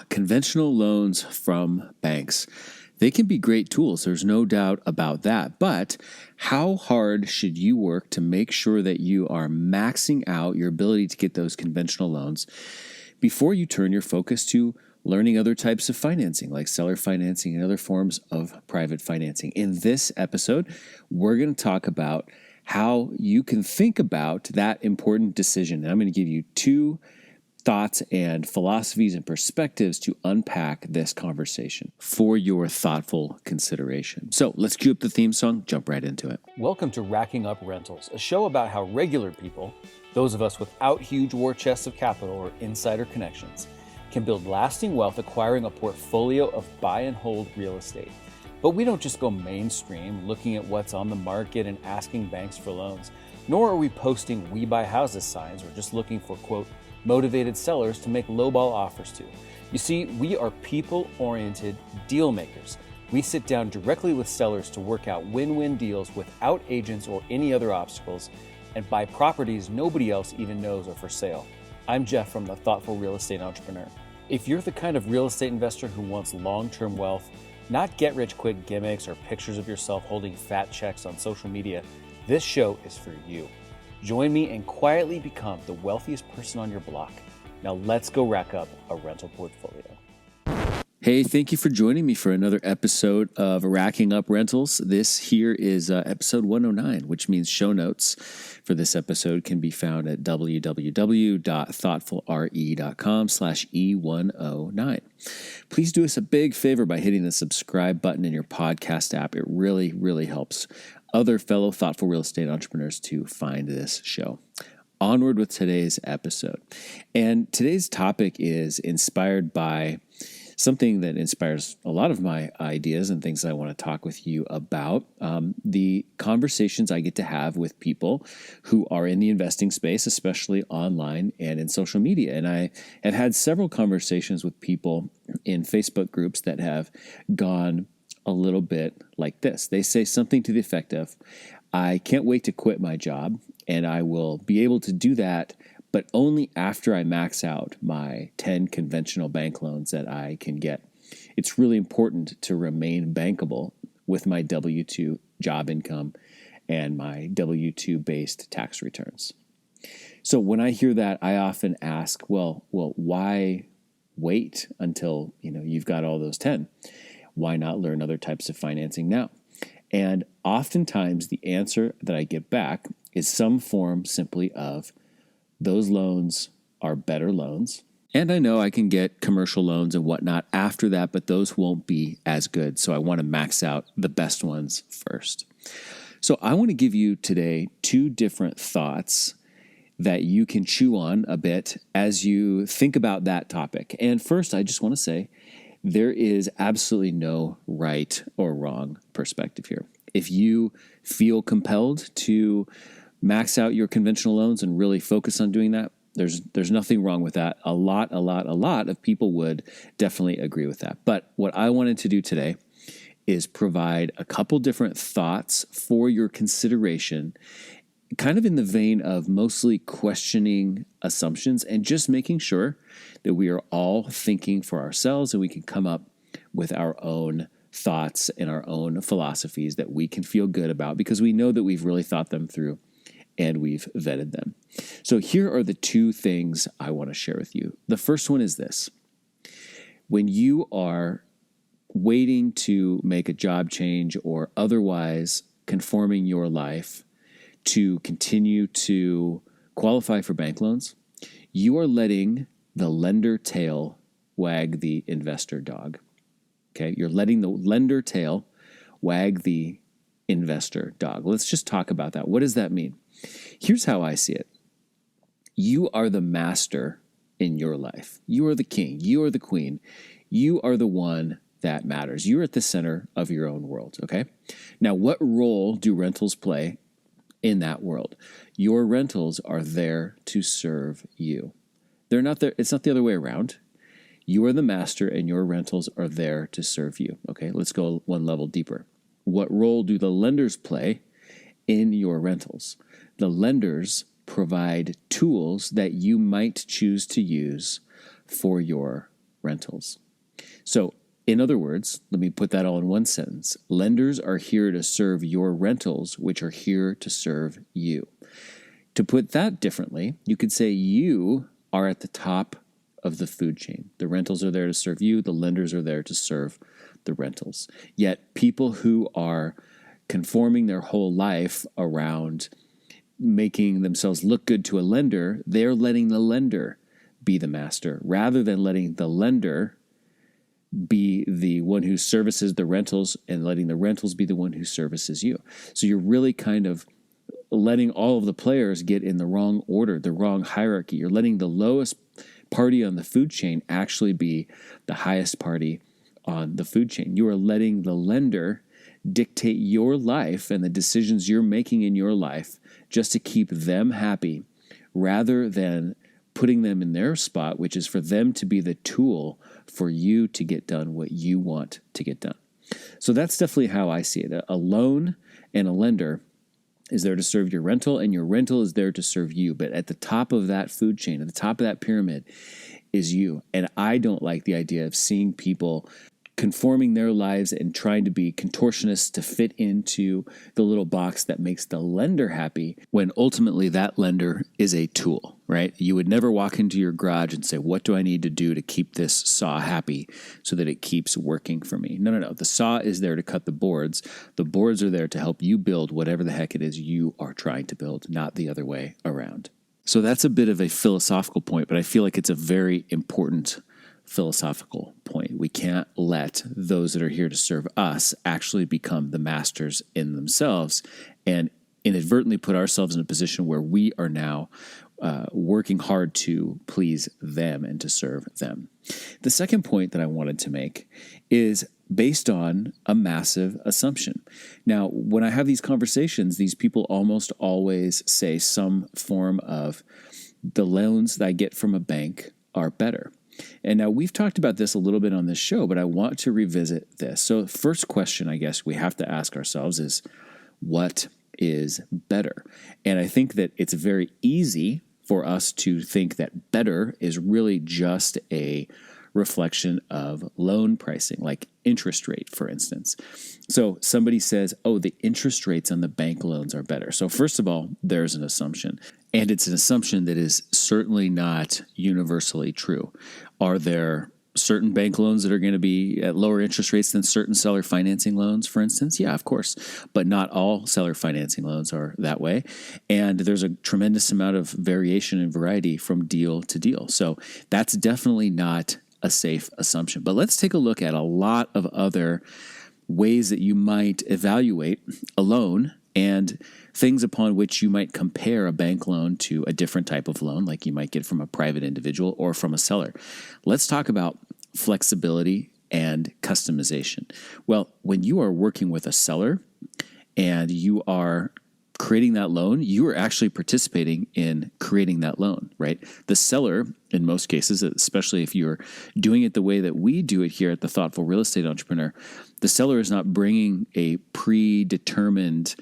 Conventional loans from banks. They can be great tools. There's no doubt about that. But how hard should you work to make sure that you are maxing out your ability to get those conventional loans before you turn your focus to learning other types of financing, like seller financing and other forms of private financing? In this episode, we're going to talk about how you can think about that important decision. And I'm going to give you two thoughts and philosophies and perspectives to unpack this conversation for your thoughtful consideration. So let's cue up the theme song, jump right into it. Welcome to Racking Up Rentals, a show about how regular people, those of us without huge war chests of capital or insider connections, can build lasting wealth acquiring a portfolio of buy and hold real estate. But we don't just go mainstream looking at what's on the market and asking banks for loans, nor are we posting "we buy houses" signs or just looking for, quote, motivated sellers to make lowball offers to. You see, we are people-oriented deal makers. We sit down directly with sellers to work out win-win deals without agents or any other obstacles and buy properties nobody else even knows are for sale. I'm Jeff from the Thoughtful Real Estate Entrepreneur. If you're the kind of real estate investor who wants long-term wealth, not get-rich-quick gimmicks or pictures of yourself holding fat checks on social media, this show is for you. Join me and quietly become the wealthiest person on your block. Now let's go rack up a rental portfolio. Hey, thank you for joining me for another episode of Racking Up Rentals. This here is episode 109, which means show notes for this episode can be found at www.thoughtfulre.com/E109. Please do us a big favor by hitting the subscribe button in your podcast app. It really, really helps other fellow thoughtful real estate entrepreneurs to find this show. Onward with today's episode. And today's topic is inspired by something that inspires a lot of my ideas and things that I want to talk with you about. The conversations I get to have with people who are in the investing space, especially online and in social media. And I have had several conversations with people in Facebook groups that have gone a little bit like this. They say something to the effect of, I can't wait to quit my job, and I will be able to do that, but only after I max out my 10 conventional bank loans that I can get. It's really important to remain bankable with my W-2 job income and my W-2 based tax returns. So when I hear that, I often ask, well, why wait until you've got all those 10? Why not learn other types of financing now? And oftentimes the answer that I get back is some form simply of those loans are better loans. And I know I can get commercial loans and whatnot after that, but those won't be as good. So I want to max out the best ones first. So I want to give you today two different thoughts that you can chew on a bit as you think about that topic. And first, I just want to say, there is absolutely no right or wrong perspective here. If you feel compelled to max out your conventional loans and really focus on doing that, there's nothing wrong with that. A lot of people would definitely agree with that. But what I wanted to do today is provide a couple different thoughts for your consideration, kind of in the vein of mostly questioning assumptions and just making sure that we are all thinking for ourselves and we can come up with our own thoughts and our own philosophies that we can feel good about because we know that we've really thought them through and we've vetted them. So here are the two things I want to share with you. The first one is this. When you are waiting to make a job change or otherwise conforming your life to continue to qualify for bank loans, you are letting the lender tail wag the investor dog. Okay, you're letting the lender tail wag the investor dog. Let's just talk about that. What does that mean? Here's how I see it. You are the master in your life. You are the king. You are the queen. You are the one that matters. You're at the center of your own world, okay? Now, what role do rentals play in that world? Your rentals are there to serve you. They're not there. It's not the other way around. You are the master and your rentals are there to serve you. Okay, let's go one level deeper. What role do the lenders play in your rentals? The lenders provide tools that you might choose to use for your rentals. So, in other words, let me put that all in one sentence. Lenders are here to serve your rentals, which are here to serve you. To put that differently, you could say you are at the top of the food chain. The rentals are there to serve you. The lenders are there to serve the rentals. Yet people who are conforming their whole life around making themselves look good to a lender, they're letting the lender be the master rather than letting the lender be the one who services the rentals and letting the rentals be the one who services you. So you're really kind of letting all of the players get in the wrong order, the wrong hierarchy. You're letting the lowest party on the food chain actually be the highest party on the food chain. You are letting the lender dictate your life and the decisions you're making in your life just to keep them happy rather than putting them in their spot, which is for them to be the tool for you to get done what you want to get done. So that's definitely how I see it. A loan and a lender is there to serve your rental, and your rental is there to serve you. But at the top of that food chain, at the top of that pyramid, is you. And I don't like the idea of seeing people conforming their lives and trying to be contortionists to fit into the little box that makes the lender happy, when ultimately that lender is a tool, right? You would never walk into your garage and say, what do I need to do to keep this saw happy so that it keeps working for me? No. The saw is there to cut the boards. The boards are there to help you build whatever the heck it is you are trying to build, not the other way around. So that's a bit of a philosophical point, but I feel like it's a very important philosophical point. We can't let those that are here to serve us actually become the masters in themselves and inadvertently put ourselves in a position where we are now working hard to please them and to serve them. The second point that I wanted to make is based on a massive assumption. Now, when I have these conversations, these people almost always say some form of the loans that I get from a bank are better. And now we've talked about this a little bit on this show, but I want to revisit this. So first question I guess we have to ask ourselves is, what is better? And I think that it's very easy for us to think that better is really just a reflection of loan pricing, like interest rate, for instance. So somebody says, oh, the interest rates on the bank loans are better. So first of all, there's an assumption. And it's an assumption that is certainly not universally true. Are there certain bank loans that are going to be at lower interest rates than certain seller financing loans, for instance? Yeah, of course. But not all seller financing loans are that way. And there's a tremendous amount of variation and variety from deal to deal. So that's definitely not a safe assumption. But let's take a look at a lot of other ways that you might evaluate a loan and things upon which you might compare a bank loan to a different type of loan, like you might get from a private individual or from a seller. Let's talk about flexibility and customization. Well, when you are working with a seller and you are creating that loan, you are actually participating in creating that loan, right? The seller, in most cases, especially if you're doing it the way that we do it here at the Thoughtful Real Estate Entrepreneur, the seller is not bringing a predetermined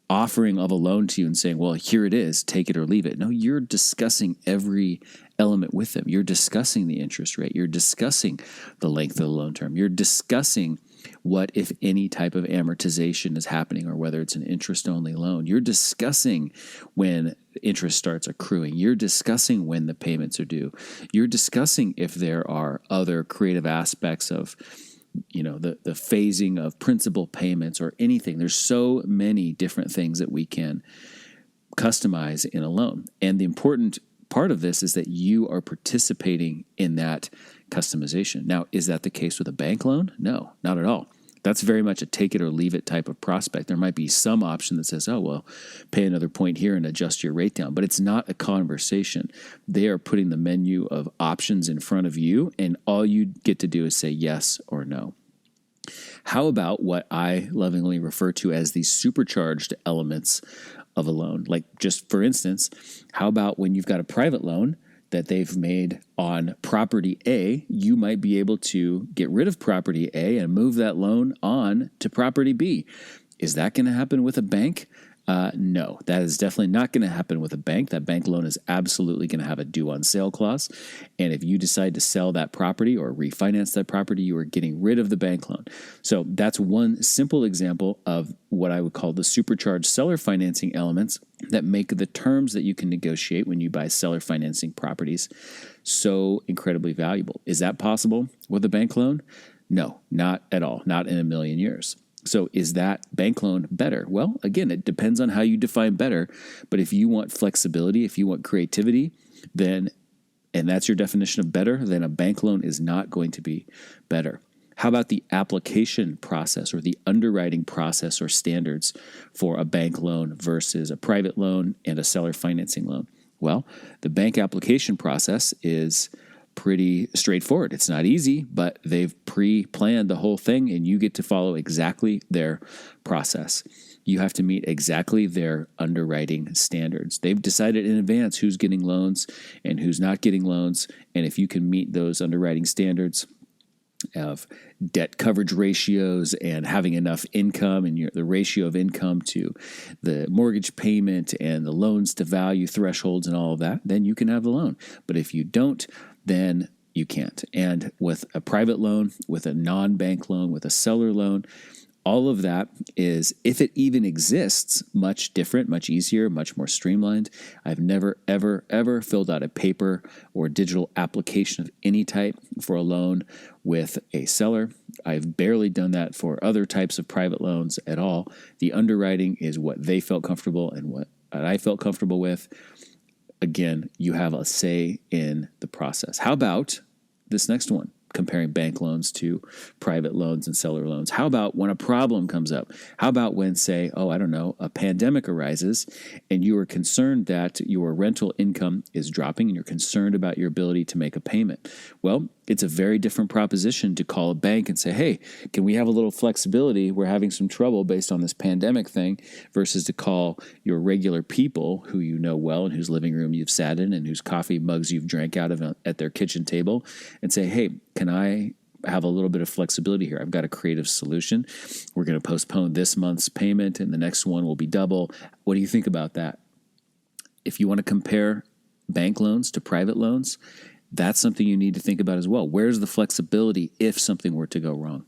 offering of a loan to you and saying, well, here it is, take it or leave it. No, you're discussing every element with them. You're discussing the interest rate. You're discussing the length of the loan term. You're discussing what, if any, type of amortization is happening or whether it's an interest-only loan. You're discussing when interest starts accruing. You're discussing when the payments are due. You're discussing if there are other creative aspects of the phasing of principal payments or anything. There's so many different things that we can customize in a loan. And the important part of this is that you are participating in that customization. Now, is that the case with a bank loan? No, not at all. That's very much a take it or leave it type of prospect. There might be some option that says, oh, well, pay another point here and adjust your rate down. But it's not a conversation. They are putting the menu of options in front of you, and all you get to do is say yes or no. How about what I lovingly refer to as the supercharged elements of a loan? Like, just for instance, how about when you've got a private loan that they've made on property A, you might be able to get rid of property A and move that loan on to property B. Is that going to happen with a bank? No, that is definitely not going to happen with a bank. That bank loan is absolutely going to have a due on sale clause. And if you decide to sell that property or refinance that property, you are getting rid of the bank loan. So that's one simple example of what I would call the supercharged seller financing elements that make the terms that you can negotiate when you buy seller financing properties so incredibly valuable. Is that possible with a bank loan? No, not at all. Not in a million years. So is that bank loan better? Well, again, it depends on how you define better. But if you want flexibility, if you want creativity, then, and that's your definition of better, then a bank loan is not going to be better. How about the application process or the underwriting process or standards for a bank loan versus a private loan and a seller financing loan? Well, the bank application process is pretty straightforward. It's not easy, but they've pre-planned the whole thing and you get to follow exactly their process. You have to meet exactly their underwriting standards. They've decided in advance who's getting loans and who's not getting loans. And if you can meet those underwriting standards of debt coverage ratios and having enough income and the ratio of income to the mortgage payment and the loans to value thresholds and all of that, then you can have the loan. But if you don't, then you can't. And with a private loan, with a non-bank loan, with a seller loan, all of that is, if it even exists, much different, much easier, much more streamlined. I've never, ever, ever filled out a paper or digital application of any type for a loan with a seller. I've barely done that for other types of private loans at all. The underwriting is what they felt comfortable and what I felt comfortable with. Again, you have a say in the process. How about this next one? Comparing bank loans to private loans and seller loans. How about when a problem comes up? How about when, say, a pandemic arises and you are concerned that your rental income is dropping and you're concerned about your ability to make a payment? Well, it's a very different proposition to call a bank and say, hey, can we have a little flexibility? We're having some trouble based on this pandemic thing, versus to call your regular people who you know well and whose living room you've sat in and whose coffee mugs you've drank out of at their kitchen table and say, hey, can I have a little bit of flexibility here? I've got a creative solution. We're going to postpone this month's payment and the next one will be double. What do you think about that? If you want to compare bank loans to private loans, that's something you need to think about as well. Where's the flexibility if something were to go wrong?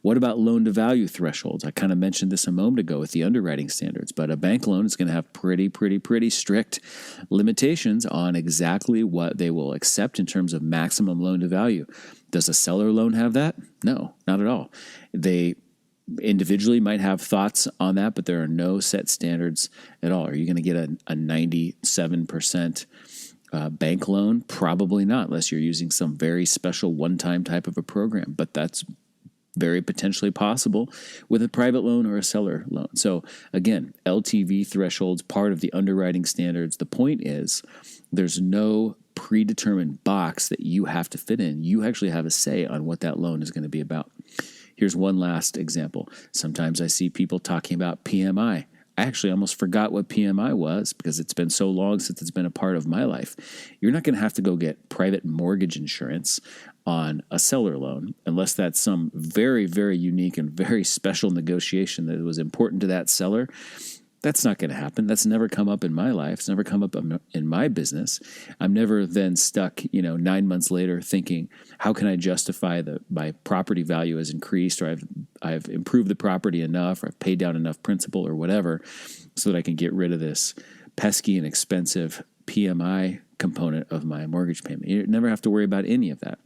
What about loan to value thresholds? I kind of mentioned this a moment ago with the underwriting standards, but a bank loan is going to have pretty strict limitations on exactly what they will accept in terms of maximum loan to value. Does a seller loan have that? No, not at all. They individually might have thoughts on that, but there are no set standards at all. Are you going to get a 97% bank loan? Probably not, unless you're using some very special one-time type of a program. But that's very potentially possible with a private loan or a seller loan. So again, LTV thresholds, part of the underwriting standards. The point is, there's no predetermined box that you have to fit in. You actually have a say on what that loan is going to be about. Here's one last example. Sometimes I see people talking about PMI. I actually almost forgot what PMI was because it's been so long since it's been a part of my life. You're not going to have to go get private mortgage insurance on a seller loan unless that's some very, very unique and very special negotiation that was important to that seller. That's not going to happen. That's never come up in my life. It's never come up in my business. I'm never then stuck, 9 months later thinking, how can I justify that my property value has increased, or I've improved the property enough, or I've paid down enough principal or whatever so that I can get rid of this pesky and expensive PMI component of my mortgage payment. You never have to worry about any of that.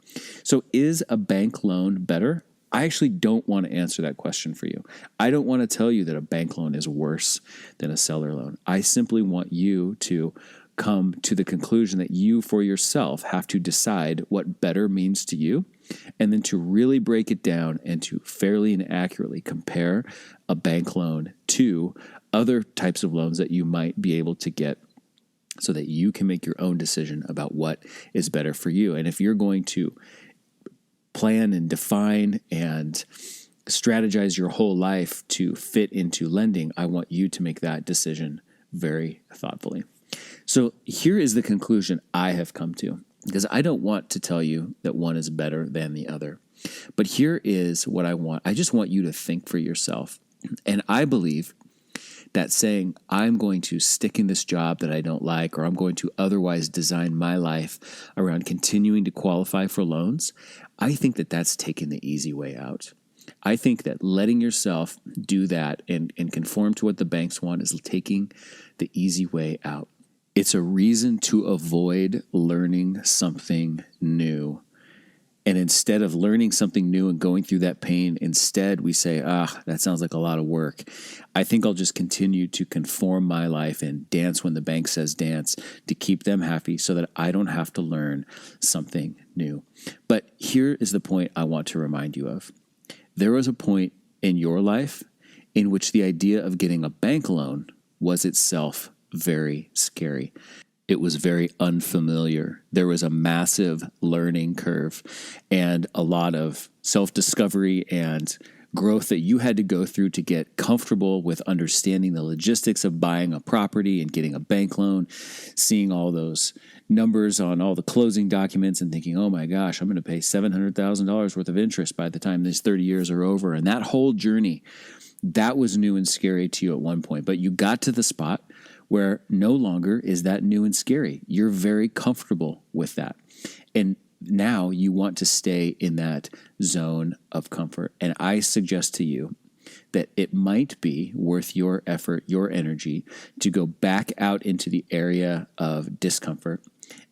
So is a bank loan better? I actually don't want to answer that question for you. I don't want to tell you that a bank loan is worse than a seller loan. I simply want you to come to the conclusion that you for yourself have to decide what better means to you, and then to really break it down and to fairly and accurately compare a bank loan to other types of loans that you might be able to get, so that you can make your own decision about what is better for you. And if you're going to plan and define and strategize your whole life to fit into lending, I want you to make that decision very thoughtfully. So here is the conclusion I have come to, because I don't want to tell you that one is better than the other. But here is what I want. I just want you to think for yourself. And I believe that saying, I'm going to stick in this job that I don't like, or I'm going to otherwise design my life around continuing to qualify for loans, I think that that's taking the easy way out. I think that letting yourself do that and conform to what the banks want is taking the easy way out. It's a reason to avoid learning something new. And instead of learning something new and going through that pain, instead we say, that sounds like a lot of work. I think I'll just continue to conform my life and dance when the bank says dance to keep them happy so that I don't have to learn something new. But here is the point I want to remind you of. There was a point in your life in which the idea of getting a bank loan was itself very scary. It was very unfamiliar. There was a massive learning curve and a lot of self-discovery and growth that you had to go through to get comfortable with understanding the logistics of buying a property and getting a bank loan, seeing all those numbers on all the closing documents and thinking, oh my gosh, I'm going to pay $700,000 worth of interest by the time these 30 years are over. And that whole journey, that was new and scary to you at one point. But you got to the spot where no longer is that new and scary. You're very comfortable with that. And now you want to stay in that zone of comfort. And I suggest to you that it might be worth your effort, your energy, to go back out into the area of discomfort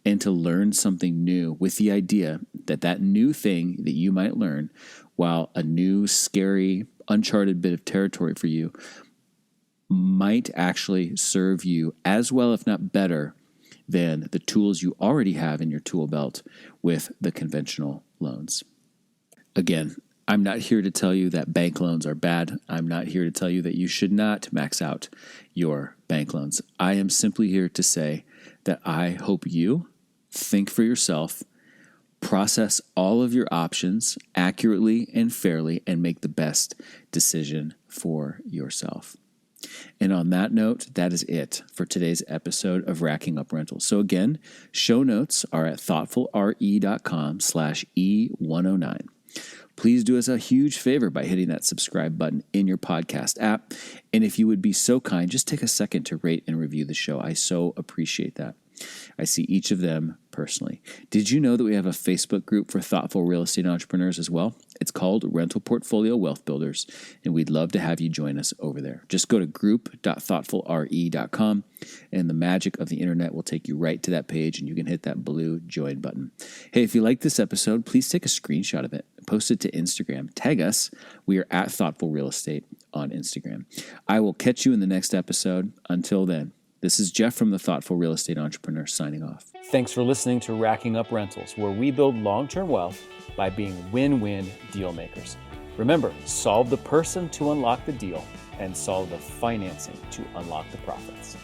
and to learn something new with the idea that that new thing that you might learn, while a new, scary, uncharted bit of territory for you, might actually serve you as well, if not better, than the tools you already have in your tool belt with the conventional loans. Again, I'm not here to tell you that bank loans are bad. I'm not here to tell you that you should not max out your bank loans. I am simply here to say that I hope you think for yourself, process all of your options accurately and fairly, and make the best decision for yourself. And on that note, that is it for today's episode of Racking Up Rentals. So again, show notes are at thoughtfulre.com/E109. Please do us a huge favor by hitting that subscribe button in your podcast app. And if you would be so kind, just take a second to rate and review the show. I so appreciate that. I see each of them personally. Did you know that we have a Facebook group for thoughtful real estate entrepreneurs as well? It's called Rental Portfolio Wealth Builders, and we'd love to have you join us over there. Just go to group.thoughtfulre.com, and the magic of the internet will take you right to that page, and you can hit that blue join button. Hey, if you like this episode, please take a screenshot of it, post it to Instagram, tag us. We are at Thoughtful Real Estate on Instagram. I will catch you in the next episode. Until then, this is Jeff from the Thoughtful Real Estate Entrepreneur signing off. Thanks for listening to Racking Up Rentals, where we build long-term wealth by being win-win deal makers. Remember, solve the person to unlock the deal and solve the financing to unlock the profits.